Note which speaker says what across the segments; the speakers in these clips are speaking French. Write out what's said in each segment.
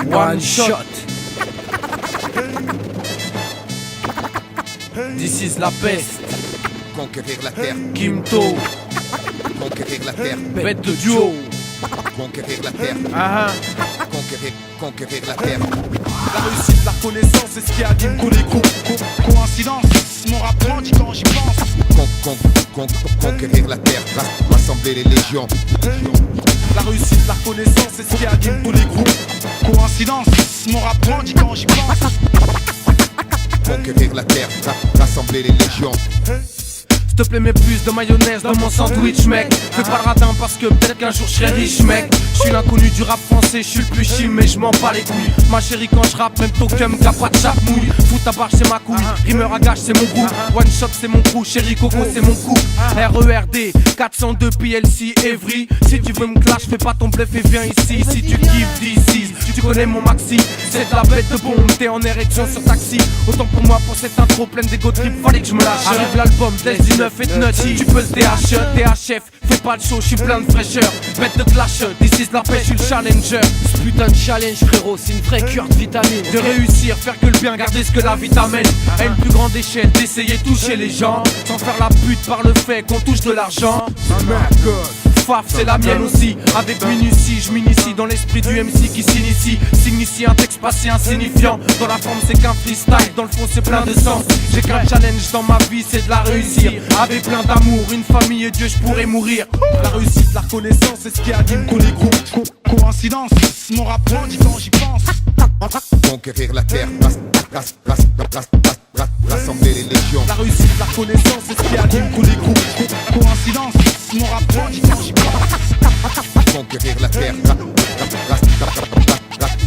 Speaker 1: One shot. This is la peste.
Speaker 2: Conquérir la terre,
Speaker 1: Kimto,
Speaker 2: conquérir la terre,
Speaker 1: bête de duo.
Speaker 2: conquérir la terre, conquérir la terre.
Speaker 1: La réussite, la reconnaissance, c'est ce qui anime tous les groupes.
Speaker 3: Coïncidence, mon rap grandit quand j'y pense.
Speaker 2: Conquérir la terre, rassembler les légions.
Speaker 1: La réussite, la reconnaissance, c'est ce qui anime tous les groupes.
Speaker 3: Coïncidence, mon rap grandit quand j'y pense.
Speaker 2: Conquérir la terre, rassembler les légions.
Speaker 1: S'il te plaît, mets plus de mayonnaise dans mon sandwich, mec. Fais pas le radin parce que peut-être qu'un jour je serai riche, mec. Je suis l'inconnu du rap français, je suis le plus chim, mais je m'en bats les couilles. Ma chérie, quand je rappe, même ton cum, t'as pas de chape mouille. Fous ta barre, c'est ma couille. Rimeur à gage, c'est mon goût. One shot, c'est mon crew. Chérie Coco, c'est mon coup. RERD 402 PLC Evry. Si tu veux me clash, fais pas ton bluff et viens ici. Si tu kiffes d'ici, tu connais mon maxi. C'est de la bête de bombe, t'es en érection sur taxi. Autant pour moi, pour cette intro pleine d'égo trip, fallait que je me lâche. Arrive l'album, laisse du neuf et de nutty. Tu peux le THF, fais pas le show, je suis plein de fraîcheur. Bête de clash, this is la pêche, je suis le challenger.
Speaker 4: Ce putain de challenge, frérot, c'est une vraie cure de vitamine.
Speaker 1: De réussir, faire que le bien, garder ce que la vie t'amène. À une plus grande échelle, d'essayer de toucher les gens. Sans faire la pute par le fait qu'on touche de l'argent. Faf, c'est la mienne aussi. Avec minutie, je m'initie dans l'esprit du MC qui s'initie. Signifie un texte passé insignifiant. Dans la forme, c'est qu'un freestyle. Dans le fond, c'est plein de sens. J'ai qu'un challenge dans ma vie, c'est de la réussir. Avec plein d'amour, une famille et Dieu, je pourrais mourir. La réussite, la reconnaissance, c'est ce qui anime tous les groupes.
Speaker 3: Coïncidence, mon rap grandit quand j'y pense.
Speaker 2: Conquérir la terre, rassembler les légions.
Speaker 1: La réussite, la reconnaissance, c'est ce qui anime tous les groupes.
Speaker 3: Coïncidence, mon rap grandit quand j'y pense.
Speaker 2: Conquérir la terre,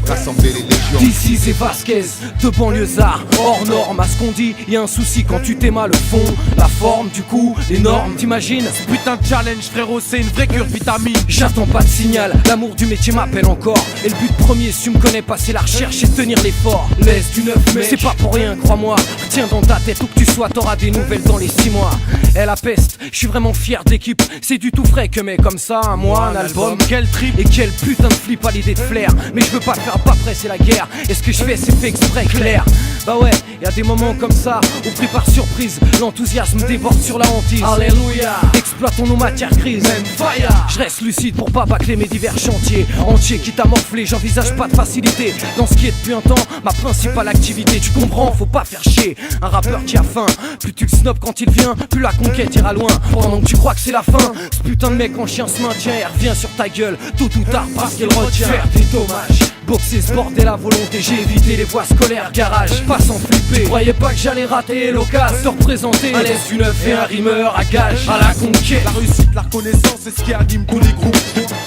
Speaker 2: rassembler les légions.
Speaker 4: D'ici c'est Vasquez, de banlieusards, hors norme. À ce qu'on dit, y'a un souci quand tu t'aimes le fond. La forme, du coup, les normes, t'imagines?
Speaker 1: Ce putain de challenge, frérot, c'est une vraie cure de vitamine.
Speaker 4: J'attends pas de signal, l'amour du métier m'appelle encore. Et le but premier, si tu me connais pas, c'est la recherche et tenir l'effort. Laisse du neuf, mec, c'est pas pour rien, crois-moi. Retiens dans ta tête où que tu sois, t'auras des nouvelles dans les 6 mois. Eh la peste, je suis vraiment fier de l'équipe. C'est du tout frais que mec comme ça, un mois, un album.
Speaker 1: Quel trip.
Speaker 4: Et quel putain de flip à l'idée de flair. Mais je veux pas te faire pas près, c'est la guerre. Et ce que je fais, c'est fait exprès, clair. Bah ouais, y a des moments comme ça où pris par surprise, l'enthousiasme déborde sur la hantise. Alléluia. Exploitons nos matières grises. Fire. Je reste lucide pour pas bâcler mes divers chantiers entiers quitte à morfler, j'envisage pas de facilité dans ce qui est depuis un temps ma principale activité. Tu comprends, faut pas faire chier un rappeur qui a faim. Plus tu le snobs quand il vient, plus la conquête ira loin. Pendant que tu crois que c'est la fin, ce putain de mec en chien se maintient et revient sur ta gueule tôt ou tard parce qu'il retient. Faire des dommages, boxer ce bordel à volonté. J'ai évité les voies scolaires, garage, pas sans flipper. Croyais pas que j'allais rater l'occasion de représenter un laisse du neuf et un rimeur à gage à la conquête.
Speaker 1: La réussite, la reconnaissance, c'est ce qui anime tous les groupes.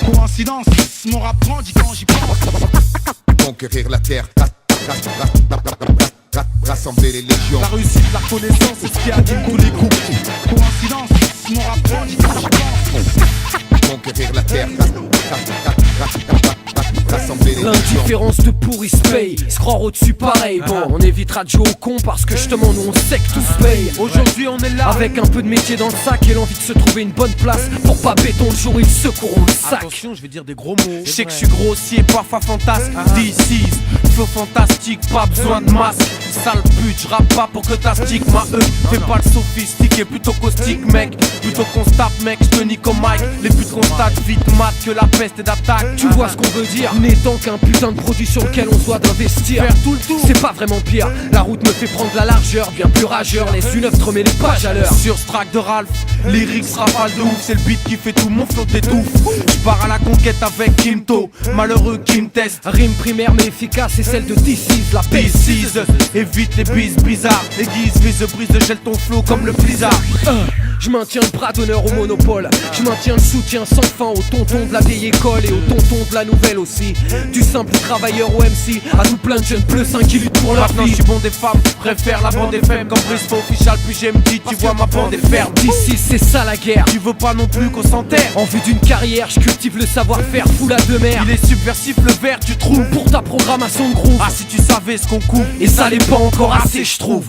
Speaker 3: Coïncidence, mon rap grandit quand j'y pense.
Speaker 2: Conquérir la terre, rassembler les légions.
Speaker 1: La réussite, la reconnaissance, c'est ce qui anime tous les groupes.
Speaker 3: Coïncidence, mon rap grandit quand j'y pense.
Speaker 2: Conquérir la terre, rassembler les légions.
Speaker 4: L'indifférence de pourri se paye, se croire au-dessus pareil. Bon, on évitera de jouer au con parce que justement nous on sait que tout se paye.
Speaker 1: Aujourd'hui on est là
Speaker 4: avec un peu de métier dans le sac et l'envie de se trouver une bonne place pour pas béton le jour où ils secourront le sac.
Speaker 1: Attention, je vais dire des gros mots. Je sais que je suis grossier, parfois fantasque. DC's, flow fantastique, pas besoin de masque. Sale pute, je rappe pas pour que t'astiques ma Fais pas le sophistiqué, plutôt caustique mec. Plutôt qu'on se tape mec, je te nique au mic. Les putes constatent vite mat que la peste est d'attaque.
Speaker 4: Tu vois ce qu'on veut dire, n'étant qu'un putain de produit sur lequel on se doit d'investir.
Speaker 1: Faire tout le tour,
Speaker 4: c'est pas vraiment pire. La route me fait prendre la largeur, bien plus rageur. Laisse une œuvre te remet les pages à l'heure.
Speaker 1: Sur ce track de Ralph, lyrics rafale de ouf. C'est le beat qui fait tout, mon flow t'étouffe. Je pars à la conquête avec Kimto, malheureux qui me teste.
Speaker 4: Rime primaire mais efficace, c'est celle de DC's, la
Speaker 1: DC's, évite les bises bizarres. Aiguise, vise, brise, gèle ton flow comme le blizzard.
Speaker 4: Je maintiens le bras d'honneur au monopole. Je maintiens le soutien sans fin aux tontons de la vieille école et aux tontons de la nouvelle aussi. Du simple travailleur au MC à tout plein de jeunes pleussins qui luttent pour leur
Speaker 1: Maintenant
Speaker 4: vie.
Speaker 1: je suis bon des femmes, préfère la bande FM comme Briscoe official. Puis j'ai me dit, tu vois ma bande est ferme.
Speaker 4: D'ici c'est ça la guerre.
Speaker 1: Tu veux pas non plus qu'on s'enterre.
Speaker 4: En vue d'une carrière, je cultive le savoir-faire, fou la de mer.
Speaker 1: Il est subversif le vert, tu trouves.
Speaker 4: Pour ta programmation de groove.
Speaker 1: Ah si tu savais ce qu'on couvre.
Speaker 4: Et ça l'est pas encore assez, je trouve.